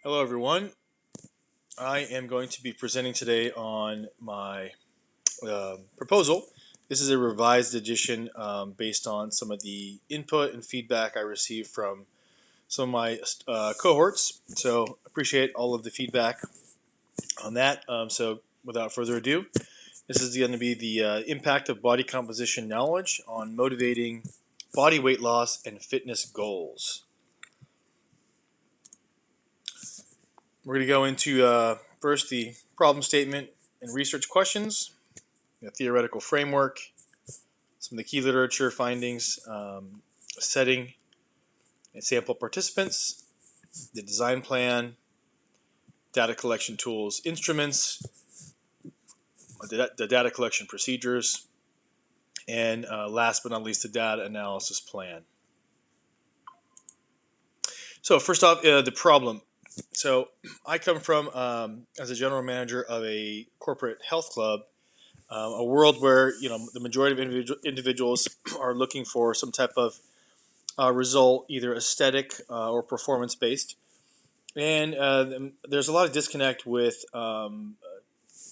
Hello, everyone. I am going to be presenting today on my proposal. This is a revised edition based on some of the input and feedback I received from some of my cohorts. So, appreciate all of the feedback on that. So, without further ado, this is going to be the impact of body composition knowledge on motivating body weight loss and fitness goals. We're going to go into first the problem statement and research questions, the theoretical framework, some of the key literature findings, setting and sample participants, the design plan, data collection tools, instruments, the data collection procedures, and last but not least, the data analysis plan. So first off, the problem. So I come from, as a general manager of a corporate health club, a world where the majority of individuals are looking for some type of result, either aesthetic or performance based, and there's a lot of disconnect with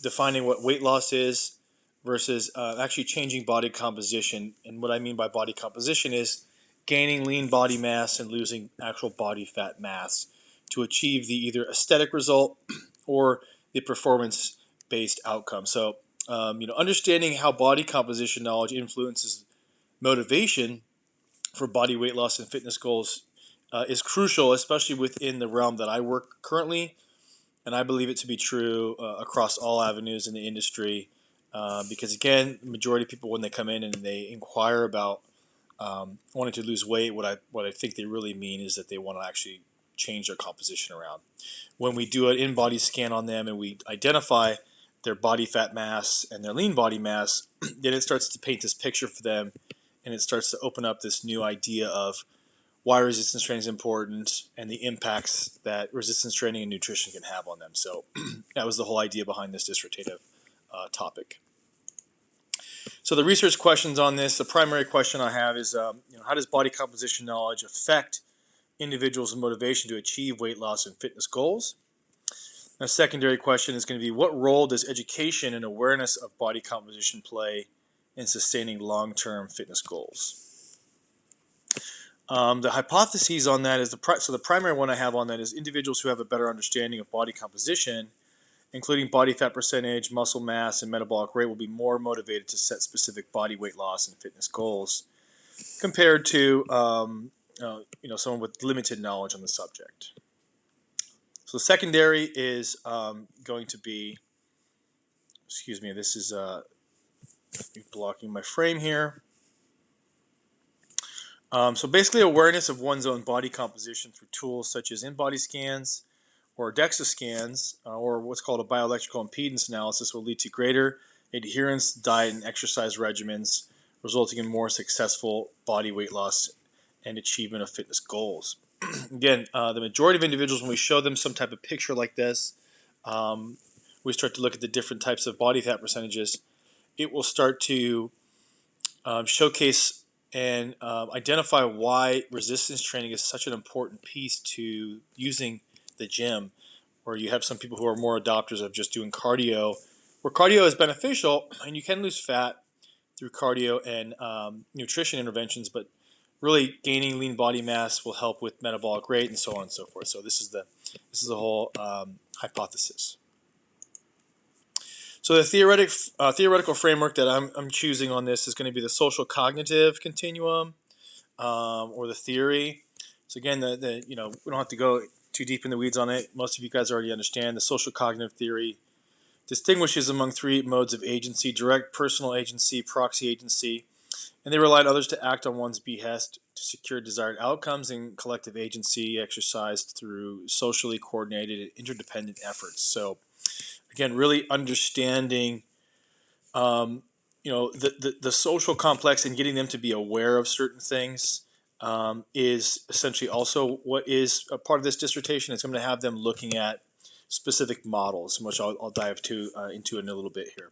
defining what weight loss is versus actually changing body composition. And what I mean by body composition is gaining lean body mass and losing actual body fat mass to achieve the either aesthetic result or the performance based outcome. So understanding how body composition knowledge influences motivation for body weight loss and fitness goals is crucial, especially within the realm that I work currently. And I believe it to be true across all avenues in the industry. Because again, the majority of people, when they come in and they inquire about wanting to lose weight, what I think they really mean is that they want to actually change their composition around. When we do an in-body scan on them and we identify their body fat mass and their lean body mass, then it starts to paint this picture for them, and it starts to open up this new idea of why resistance training is important and the impacts that resistance training and nutrition can have on them. So that was the whole idea behind this dissertative topic. So the research questions on this, the primary question I have is, how does body composition knowledge affect individuals' motivation to achieve weight loss and fitness goals? A secondary question is going to be, what role does education and awareness of body composition play in sustaining long-term fitness goals? The hypotheses on that is the primary one I have on that is individuals who have a better understanding of body composition, including body fat percentage, muscle mass, and metabolic rate, will be more motivated to set specific body weight loss and fitness goals compared to someone with limited knowledge on the subject. So secondary is going to be, excuse me, this is blocking my frame here. So basically awareness of one's own body composition through tools such as in-body scans or DEXA scans or what's called a bioelectrical impedance analysis will lead to greater adherence to diet and exercise regimens, resulting in more successful body weight loss and achievement of fitness goals. Again, the majority of individuals, when we show them some type of picture like this, we start to look at the different types of body fat percentages. It will start to showcase and identify why resistance training is such an important piece to using the gym, where you have some people who are more adopters of just doing cardio, where cardio is beneficial and you can lose fat through cardio and nutrition interventions, but really gaining lean body mass will help with metabolic rate and so on and so forth. So this is the whole hypothesis. So the theoretical framework that I'm choosing on this is going to be the social cognitive continuum, or the theory. So again, we don't have to go too deep in the weeds on it. Most of you guys already understand the social cognitive theory distinguishes among three modes of agency: direct personal agency, proxy agency, and they rely on others to act on one's behest to secure desired outcomes, and collective agency exercised through socially coordinated and interdependent efforts. So again, really understanding the social complex and getting them to be aware of certain things is essentially also what is a part of this dissertation. It's going to have them looking at specific models, which I'll dive into in a little bit here.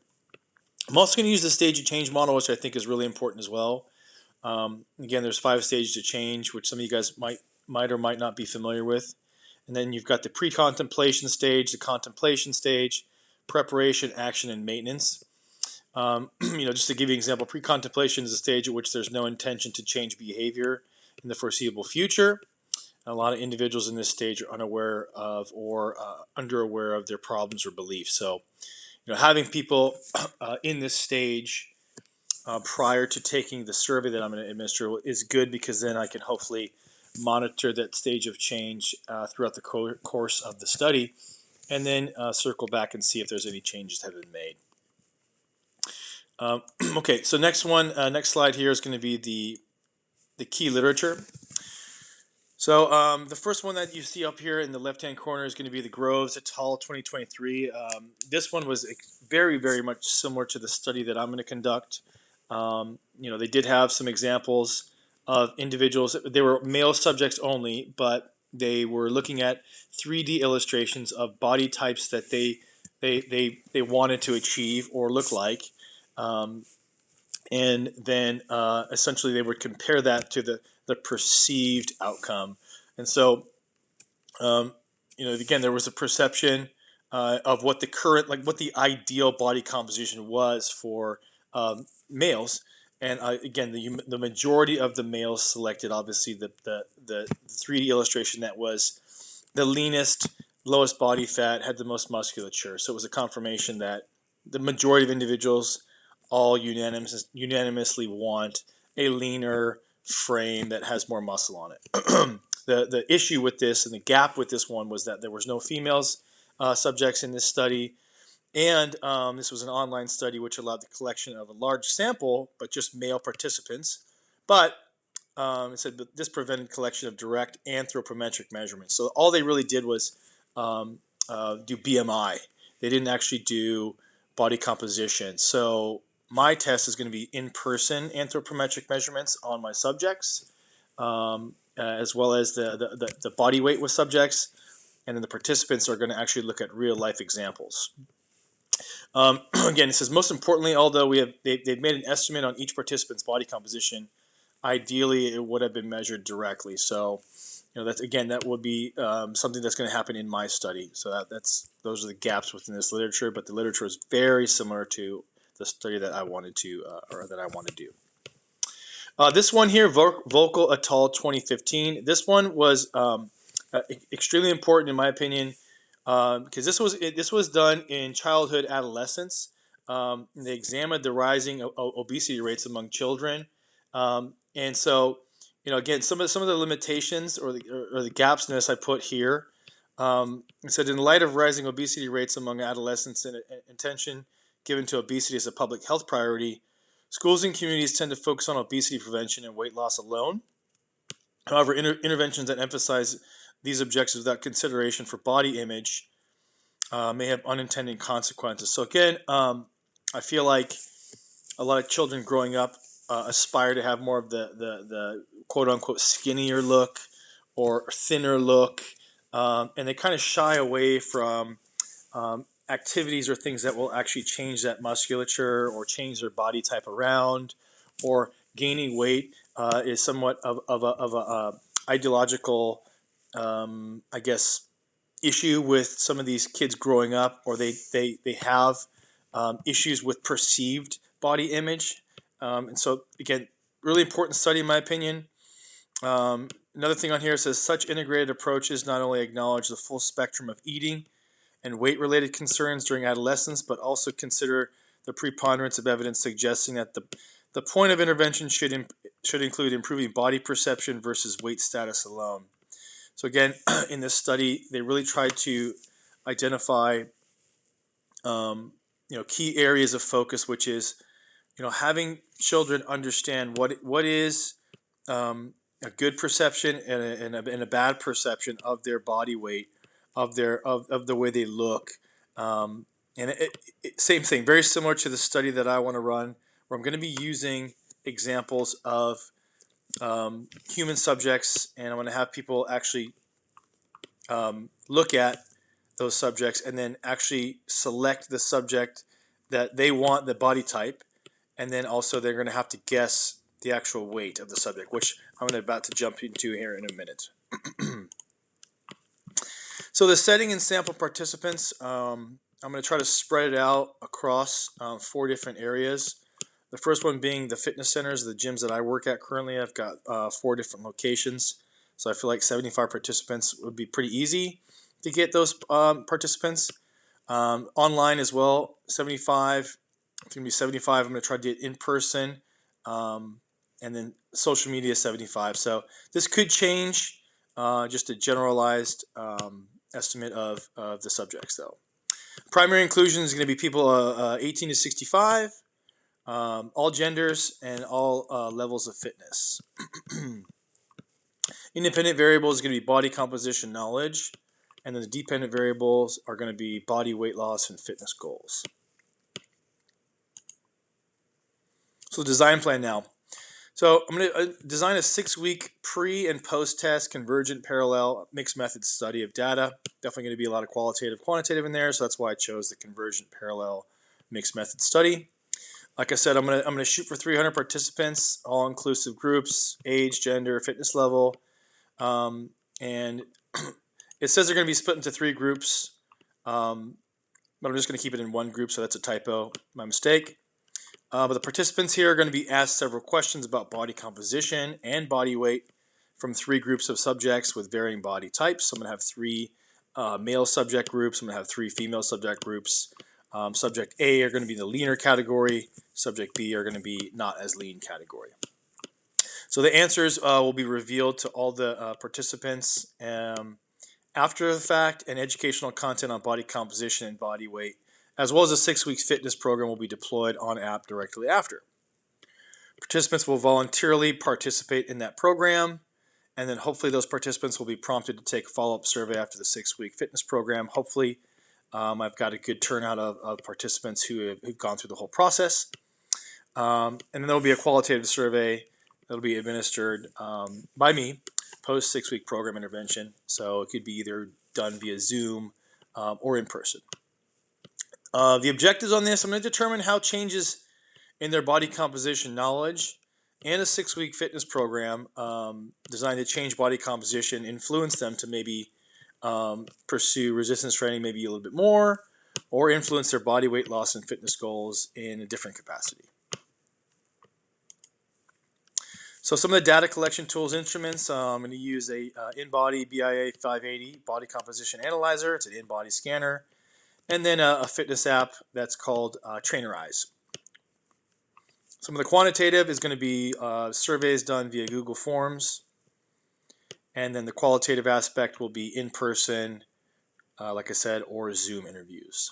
I'm also going to use the stage of change model, which I think is really important as well. Again, there's 5 stages of change, which some of you guys might or might not be familiar with. And then you've got the pre-contemplation stage, the contemplation stage, preparation, action, and maintenance. Just to give you an example, pre-contemplation is a stage at which there's no intention to change behavior in the foreseeable future. A lot of individuals in this stage are unaware of or underaware of their problems or beliefs. So, having people in this stage prior to taking the survey that I'm going to administer is good, because then I can hopefully monitor that stage of change throughout the course of the study, and then circle back and see if there's any changes that have been made. Okay, so next slide here is going to be the key literature. So the first one that you see up here in the left-hand corner is going to be the Groves et al. 2023. This one was very, very much similar to the study that I'm going to conduct. They did have some examples of individuals. They were male subjects only, but they were looking at 3D illustrations of body types that they wanted to achieve or look like. And then essentially they would compare that to the perceived outcome. And so, again, there was a perception of what the ideal body composition was for males. And again, the majority of the males selected, obviously, the 3D illustration that was the leanest, lowest body fat, had the most musculature. So it was a confirmation that the majority of individuals all unanimously want a leaner frame that has more muscle on it. The issue with this and the gap with this one was that there was no females subjects in this study, and this was an online study which allowed the collection of a large sample, but just male participants. But it said that this prevented collection of direct anthropometric measurements. So all they really did was do BMI. They didn't actually do body composition. So my test is going to be in-person anthropometric measurements on my subjects, as well as the body weight with subjects, and then the participants are going to actually look at real-life examples. Again, it says, most importantly, although they've made an estimate on each participant's body composition, ideally it would have been measured directly. So, that would be something that's going to happen in my study. So those are the gaps within this literature, but the literature is very similar to the study that I wanted to do. This one here, Volkel et al. 2015. This one was extremely important in my opinion, because this was done in childhood adolescence. They examined the rising obesity rates among children, and so again, some of the limitations or the gaps in this I put here. It said, in light of rising obesity rates among adolescents and attention given to obesity as a public health priority, schools and communities tend to focus on obesity prevention and weight loss alone. However, interventions that emphasize these objectives without consideration for body image may have unintended consequences. So again, I feel like a lot of children growing up aspire to have more of the quote-unquote skinnier look or thinner look, and they kind of shy away from activities or things that will actually change that musculature or change their body type around, or gaining weight is somewhat of a ideological, I guess, issue with some of these kids growing up, or they have issues with perceived body image. And so, again, really important study in my opinion. Another thing on here says, such integrated approaches not only acknowledge the full spectrum of eating and weight-related concerns during adolescence, but also consider the preponderance of evidence suggesting that the point of intervention should include improving body perception versus weight status alone. So again, in this study, they really tried to identify key areas of focus, which is having children understand what is a good perception and a bad perception of their body weight, of the way they look, and same thing, very similar to the study that I want to run, where I'm going to be using examples of human subjects, and I'm going to have people actually look at those subjects and then actually select the subject that they want, the body type, and then also they're going to have to guess the actual weight of the subject, which I'm about to jump into here in a minute. So the setting and sample participants, I'm going to try to spread it out across 4 different areas. The first one being the fitness centers, the gyms that I work at currently. I've got 4 different locations. So I feel like 75 participants would be pretty easy to get those participants. Online as well, 75. It's going to be 75. I'm going to try to get in person. And then social media, 75. So this could change, just a generalized estimate of the subjects, though. Primary inclusion is going to be people 18 to 65, all genders, and all levels of fitness. Independent variables is going to be body composition knowledge, and then the dependent variables are going to be body weight loss and fitness goals. So design plan now. So I'm going to design a 6-week pre and post-test convergent parallel mixed method study of data. Definitely going to be a lot of qualitative, quantitative in there, so that's why I chose the convergent parallel mixed method study. Like I said, I'm going to shoot for 300 participants, all inclusive groups, age, gender, fitness level, and it says they're going to be split into 3 groups, but I'm just going to keep it in 1 group, so that's a typo, my mistake. But the participants here are going to be asked several questions about body composition and body weight from 3 groups of subjects with varying body types. So I'm going to have 3 male subject groups. I'm going to have 3 female subject groups. Subject A are going to be the leaner category. Subject B are going to be not as lean category. So the answers will be revealed to all the participants after the fact, and educational content on body composition and body weight, as well as a 6-week fitness program, will be deployed on app directly after. Participants will voluntarily participate in that program, and then hopefully those participants will be prompted to take a follow-up survey after the 6-week fitness program. Hopefully I've got a good turnout of participants who've gone through the whole process. And then there will be a qualitative survey that will be administered by me post 6-week program intervention. So it could be either done via Zoom or in person. The objectives on this, I'm going to determine how changes in their body composition knowledge and a 6-week fitness program designed to change body composition influence them to maybe pursue resistance training maybe a little bit more, or influence their body weight loss and fitness goals in a different capacity. So some of the data collection tools, instruments, I'm going to use a InBody BIA 580 body composition analyzer. It's an InBody scanner. And then a fitness app that's called Trainerize. Some of the quantitative is going to be surveys done via Google Forms. And then the qualitative aspect will be in person, like I said, or Zoom interviews.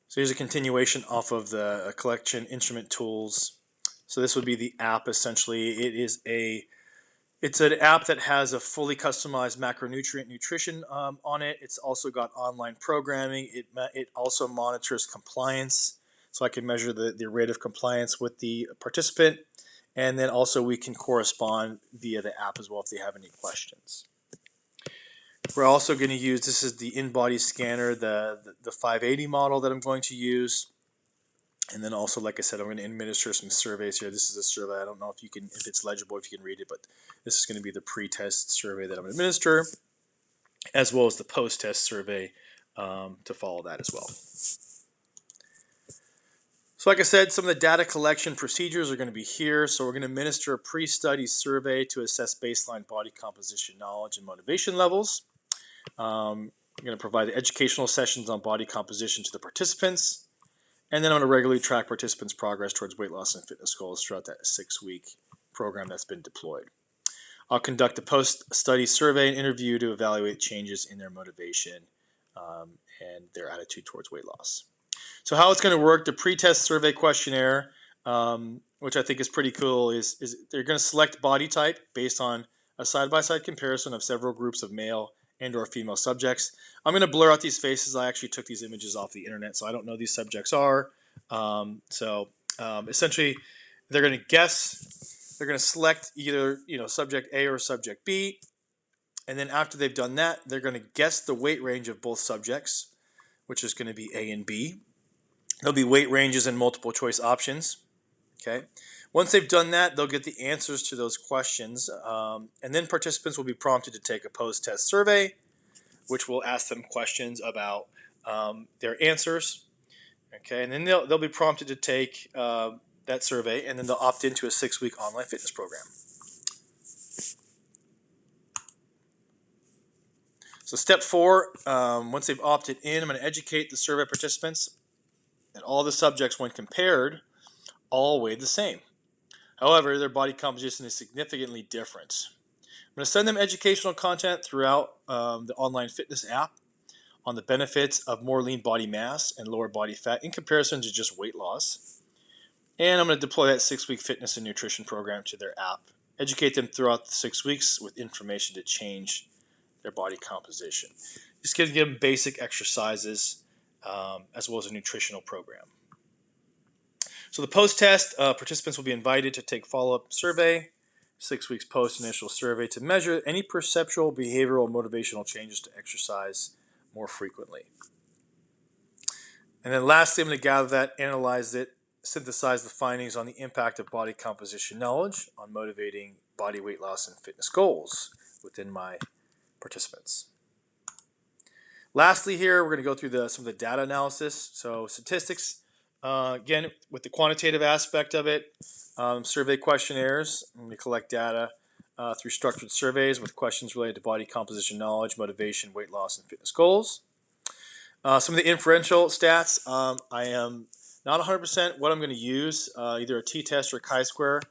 So here's a continuation off of the collection instrument tools. So this would be the app essentially. It's an app that has a fully customized macronutrient nutrition on it. It's also got online programming. It also monitors compliance, so I can measure the rate of compliance with the participant, and then also we can correspond via the app as well if they have any questions. We're also going to use, this is the InBody scanner, the 580 model that I'm going to use. And then also, like I said, I'm going to administer some surveys here. This is a survey. I don't know if it's legible, if you can read it, but this is going to be the pre-test survey that I'm going to administer, as well as the post-test survey to follow that as well. So like I said, some of the data collection procedures are going to be here. So we're going to administer a pre-study survey to assess baseline body composition knowledge and motivation levels. I'm going to provide the educational sessions on body composition to the participants. And then I'm going to regularly track participants' progress towards weight loss and fitness goals throughout that 6-week program that's been deployed. I'll conduct a post-study survey and interview to evaluate changes in their motivation and their attitude towards weight loss. So how it's going to work, the pre-test survey questionnaire, which I think is pretty cool, is they're going to select body type based on a side-by-side comparison of several groups of male and or female subjects. I'm going to blur out these faces. I actually took these images off the internet, so I don't know who these subjects are. Essentially, they're going to guess. They're going to select either subject A or subject B, and then after they've done that, they're going to guess the weight range of both subjects, which is going to be A and B. There'll be weight ranges and multiple choice options. Okay. Once they've done that, they'll get the answers to those questions, and then participants will be prompted to take a post-test survey, which will ask them questions about their answers. Okay, and then they'll be prompted to take that survey, and then they'll opt into a 6-week online fitness program. So step 4, once they've opted in, I'm going to educate the survey participants that all the subjects, when compared, all weighed the same. However, their body composition is significantly different. I'm going to send them educational content throughout the online fitness app on the benefits of more lean body mass and lower body fat in comparison to just weight loss. And I'm going to deploy that 6-week fitness and nutrition program to their app. Educate them throughout the 6 weeks with information to change their body composition. Just give them basic exercises as well as a nutritional program. So the post-test, participants will be invited to take follow-up survey, 6 weeks post-initial survey, to measure any perceptual, behavioral, motivational changes to exercise more frequently. And then lastly, I'm going to gather that, analyze it, synthesize the findings on the impact of body composition knowledge on motivating body weight loss and fitness goals within my participants. Lastly here, we're going to go through some of the data analysis. So statistics, again, with the quantitative aspect of it, survey questionnaires. I'm going to collect data through structured surveys with questions related to body composition knowledge, motivation, weight loss, and fitness goals. Some of the inferential stats, I am not 100% what I'm going to use. Either a t-test or chi-square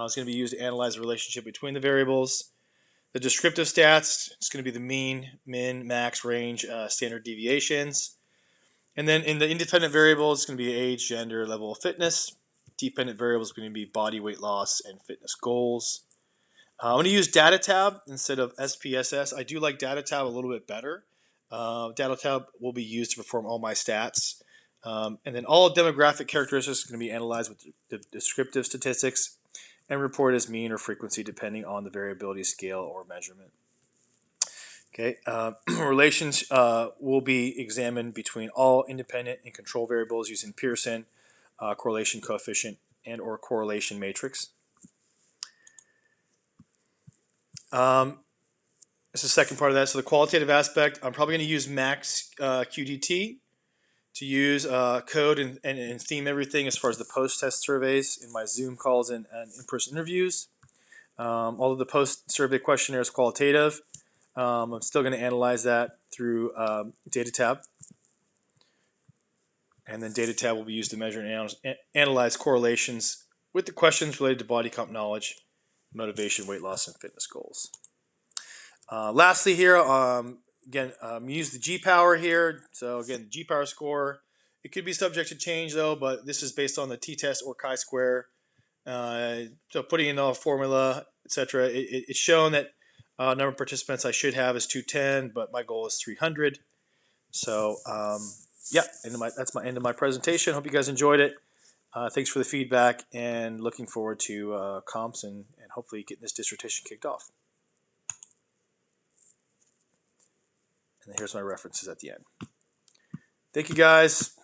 is going to be used to analyze the relationship between the variables. The descriptive stats, it's going to be the mean, min, max, range, standard deviations. And then in the independent variables, it's going to be age, gender, level of fitness. Dependent variables are going to be body weight loss and fitness goals. I'm going to use DataTab instead of SPSS. I do like DataTab a little bit better. DataTab will be used to perform all my stats. And then all demographic characteristics are going to be analyzed with the descriptive statistics and reported as mean or frequency depending on the variability scale or measurement. Okay, relations will be examined between all independent and control variables using Pearson correlation coefficient and or correlation matrix. This is the second part of that. So the qualitative aspect, I'm probably going to use Max QDT to use code and theme everything as far as the post-test surveys in my Zoom calls and in-person interviews. Although the post-survey questionnaire is qualitative, I'm still going to analyze that through DataTab. And then DataTab will be used to measure and analyze correlations with the questions related to body comp knowledge, motivation, weight loss, and fitness goals. Lastly here, again, use the G-Power here. So again, the G-Power score, it could be subject to change though, but this is based on the t-test or chi-square. So putting in a formula, etc. It's shown that number of participants I should have is 210, but my goal is 300. So yeah, that's my end of my presentation. Hope you guys enjoyed it. Thanks for the feedback and looking forward to comps and hopefully getting this dissertation kicked off. And here's my references at the end. Thank you guys.